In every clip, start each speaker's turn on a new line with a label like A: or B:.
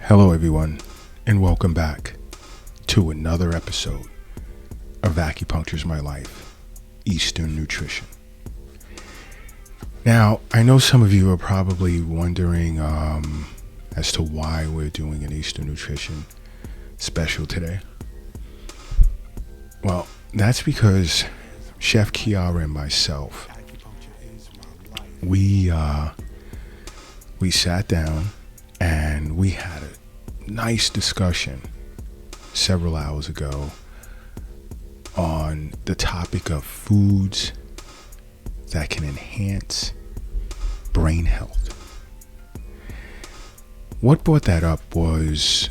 A: Hello, everyone, and welcome back to another episode of Acupuncture's My Life, Eastern Nutrition. Now, I know some of you are probably wondering as to why we're doing an Eastern Nutrition special today. Well, that's because Chef Kiara and myself, we sat down and we had a nice discussion several hours ago on the topic of foods that can enhance brain health. What brought that up was,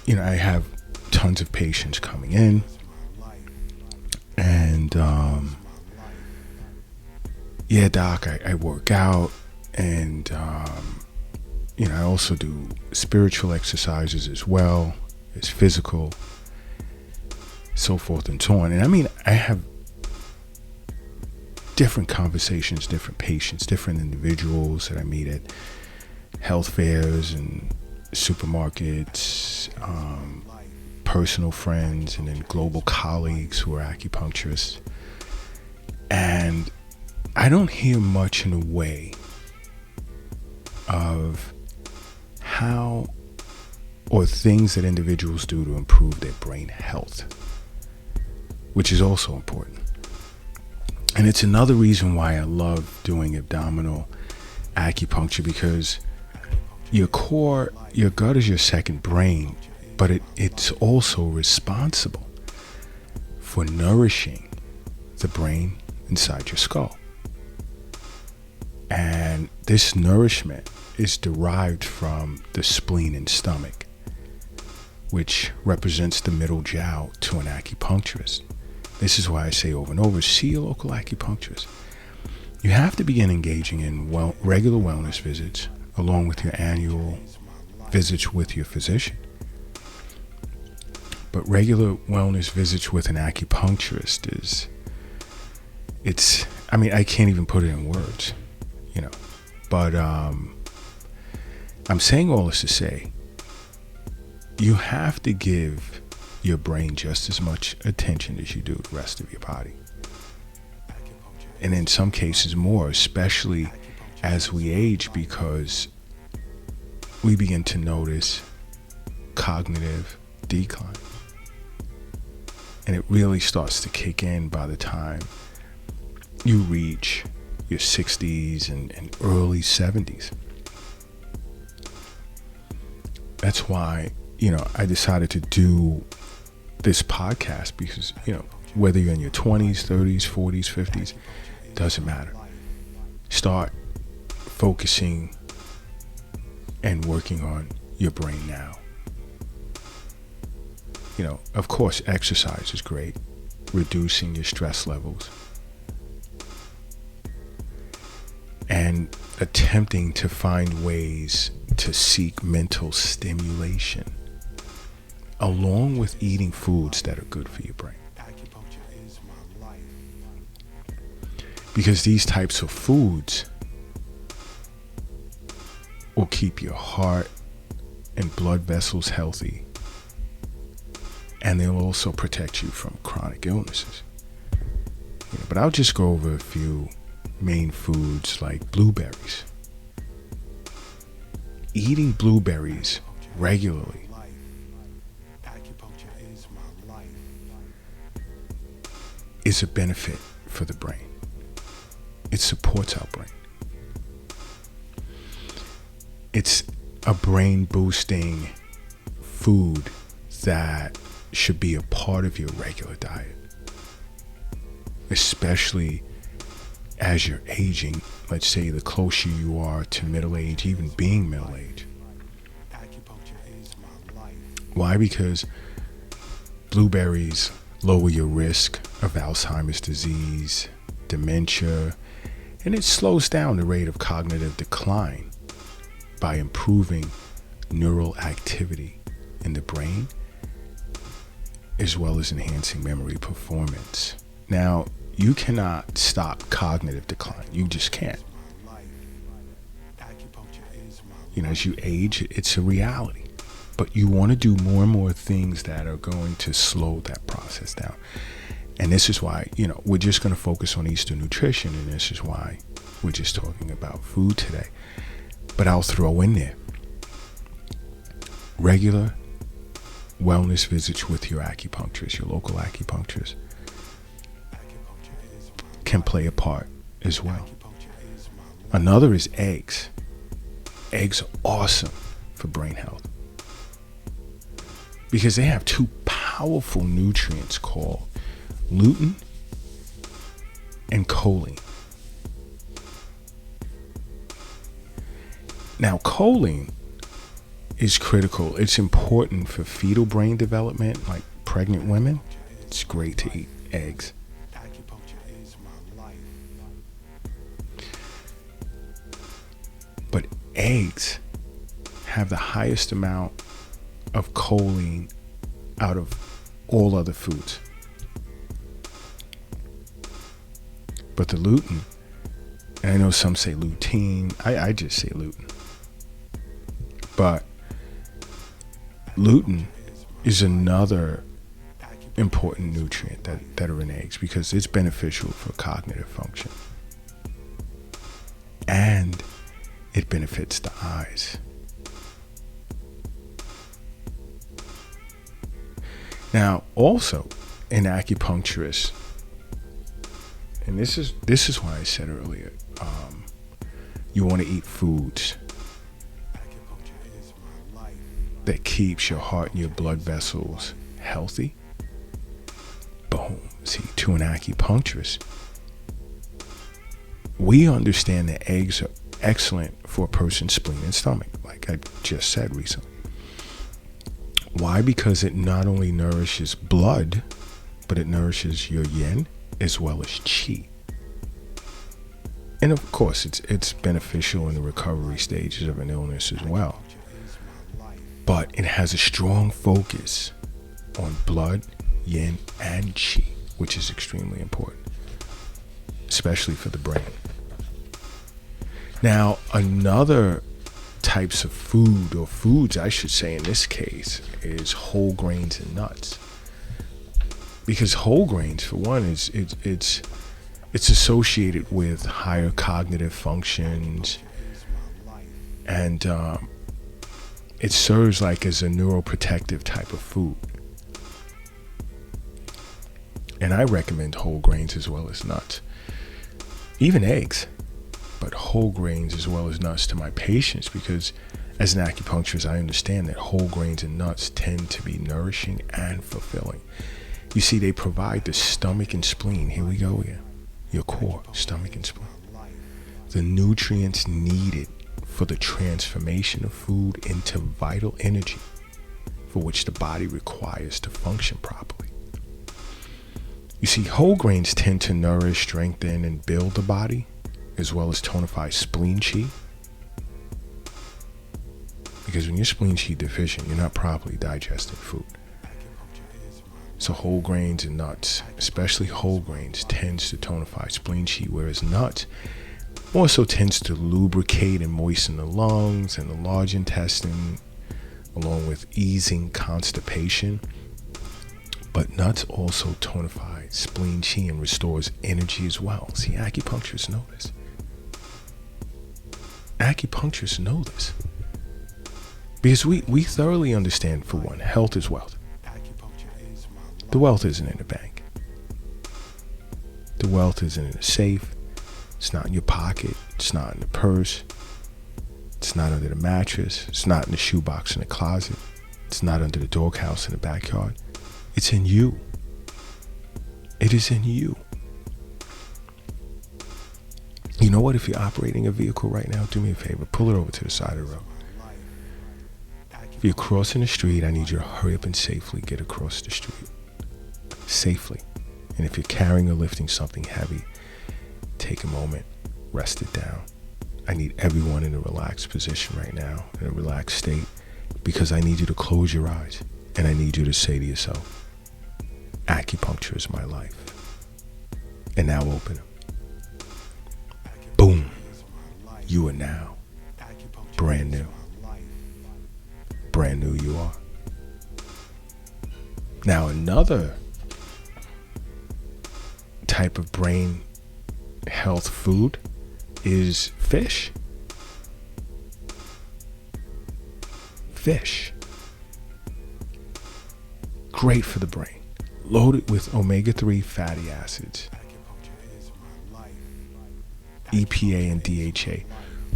A: I have tons of patients coming in, and yeah, doc, I work out, and I also do spiritual exercises as well as physical, so forth and so on. And I have different conversations, different patients, different individuals that I meet at health fairs and supermarkets, personal friends, and then global colleagues who are acupuncturists. And I don't hear much in the way of how or things that individuals do to improve their brain health, which is also important. And it's another reason why I love doing abdominal acupuncture, because your core, your gut is your second brain, but it's also responsible for nourishing the brain inside your skull. And this nourishment is derived from the spleen and stomach, which represents the middle jiao to an acupuncturist. This is why I say over and over, see a local acupuncturist. You have to begin engaging in regular wellness visits along with your annual visits with your physician. But regular wellness visits with an acupuncturist I can't even put it in words, but I'm saying all this to say, you have to give your brain just as much attention as you do the rest of your body. And in some cases more, especially as we age, because we begin to notice cognitive decline. And it really starts to kick in by the time you reach your 60s and early 70s. That's why, I decided to do this podcast, because, whether you're in your 20s, 30s, 40s, 50s, doesn't matter. Start focusing and working on your brain now. Of course, exercise is great, reducing your stress levels, and attempting to find ways to seek mental stimulation, along with eating foods that are good for your brain. Because these types of foods will keep your heart and blood vessels healthy, and they'll also protect you from chronic illnesses. But I'll just go over a few main foods like blueberries. Eating blueberries regularly is a benefit for the brain. It supports our brain. It's a brain boosting food that should be a part of your regular diet, especially as you're aging. Let's say the closer you are to middle age, even being middle age. Why? Because blueberries lower your risk of Alzheimer's disease, dementia, and it slows down the rate of cognitive decline by improving neural activity in the brain, as well as enhancing memory performance. Now, you cannot stop cognitive decline. You just can't. As you age, it's a reality. But you want to do more and more things that are going to slow that process down. And this is why, we're just going to focus on Eastern nutrition, and this is why we're just talking about food today. But I'll throw in there regular wellness visits with your acupuncturist, your local acupuncturist, can play a part as well. Another is eggs. Eggs are awesome for brain health because they have two powerful nutrients called lutein and choline. Now, choline is critical. It's important for fetal brain development, like pregnant women. It's great to eat eggs. But eggs have the highest amount of choline out of all other foods. But the lutein, and I know some say lutein, I just say lutein. But lutein is another important nutrient that are in eggs because it's beneficial for cognitive function. And it benefits the eyes. Now, also, an acupuncturist, and this is why I said earlier, you want to eat foods that keeps your heart and your blood vessels healthy. Boom. See, to an acupuncturist, we understand that eggs are excellent for a person's spleen and stomach, like I just said recently. Why? Because it not only nourishes blood, but it nourishes your yin as well as qi. And of course, it's beneficial in the recovery stages of an illness as well. But it has a strong focus on blood, yin, and qi, which is extremely important, especially for the brain. Now, another types of food, or foods I should say in this case, is whole grains and nuts. Because whole grains, for one, it's associated with higher cognitive functions, and it serves like as a neuroprotective type of food. And I recommend whole grains as well as nuts, even eggs. But whole grains as well as nuts to my patients, because as an acupuncturist, I understand that whole grains and nuts tend to be nourishing and fulfilling. You see, they provide the stomach and spleen. Here we go again. Your core, stomach and spleen. The nutrients needed for the transformation of food into vital energy for which the body requires to function properly. You see, whole grains tend to nourish, strengthen, and build the body, as well as tonify spleen qi. Because when you're spleen qi deficient, you're not properly digesting food. So whole grains and nuts, especially whole grains, tends to tonify spleen qi, whereas nuts also tends to lubricate and moisten the lungs and the large intestine, along with easing constipation. But nuts also tonify spleen qi and restores energy as well. See, acupuncturists know this. Acupuncturists know this. Because we thoroughly understand, for one, health is wealth. The wealth isn't in the bank. The wealth isn't in the safe. It's not in your pocket. It's not in the purse. It's not under the mattress. It's not in the shoebox in the closet. It's not under the doghouse in the backyard. It's in you. It is in you. You know what? If you're operating a vehicle right now, do me a favor. Pull it over to the side of the road. If you're crossing the street, I need you to hurry up and safely get across the street. Safely. And if you're carrying or lifting something heavy, take a moment, rest it down. I need everyone in a relaxed position right now, in a relaxed state, because I need you to close your eyes and I need you to say to yourself, acupuncture is my life. And now open them. Boom. You are now brand new. brand new you are. Now, another type of brain health food is fish. Fish. Great for the brain. Loaded with omega-3 fatty acids, EPA and DHA,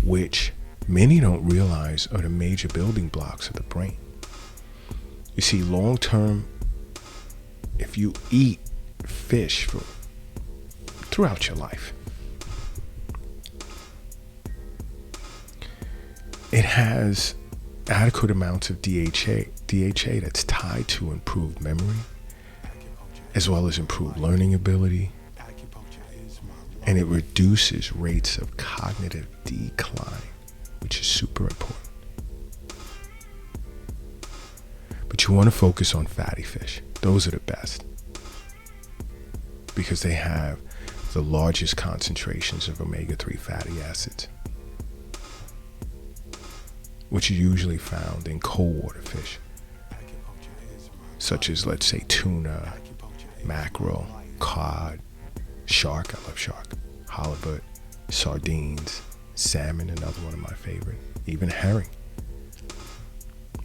A: which many don't realize are the major building blocks of the brain. You see, long term, if you eat fish throughout your life, it has adequate amounts of DHA that's tied to improved memory, as well as improved learning ability, and it reduces rates of cognitive decline, which is super important. But you want to focus on fatty fish. Those are the best because they have the largest concentrations of omega-3 fatty acids, which are usually found in cold water fish, such as, let's say, tuna, mackerel, cod, shark, I love shark, halibut, sardines, salmon, another one of my favorite, even herring.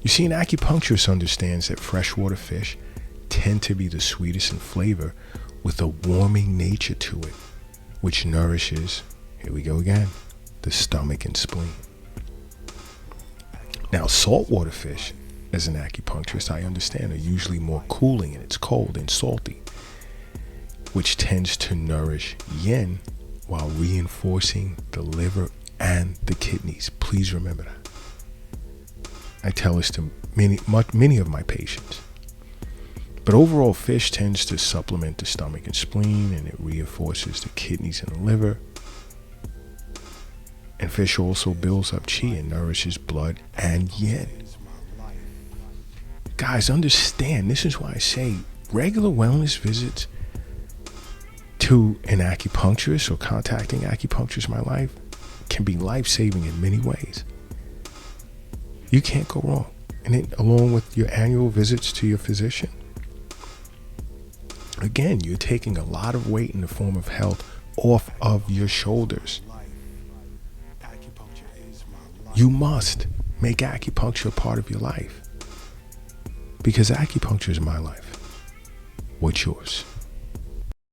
A: You see, an acupuncturist understands that freshwater fish tend to be the sweetest in flavor with a warming nature to it, which nourishes, here we go again, the stomach and spleen. Now, saltwater fish, as an acupuncturist, I understand, are usually more cooling and it's cold and salty, which tends to nourish yin while reinforcing the liver and the kidneys. Please remember that. I tell this to many of my patients. But overall, fish tends to supplement the stomach and spleen, and it reinforces the kidneys and the liver. And fish also builds up chi and nourishes blood and yin. Guys, understand, this is why I say regular wellness visits to an acupuncturist or contacting acupuncturists in my life can be life-saving in many ways. You can't go wrong. And then along with your annual visits to your physician, again, you're taking a lot of weight in the form of health off of your shoulders. You must make acupuncture a part of your life because acupuncture is my life. What's yours?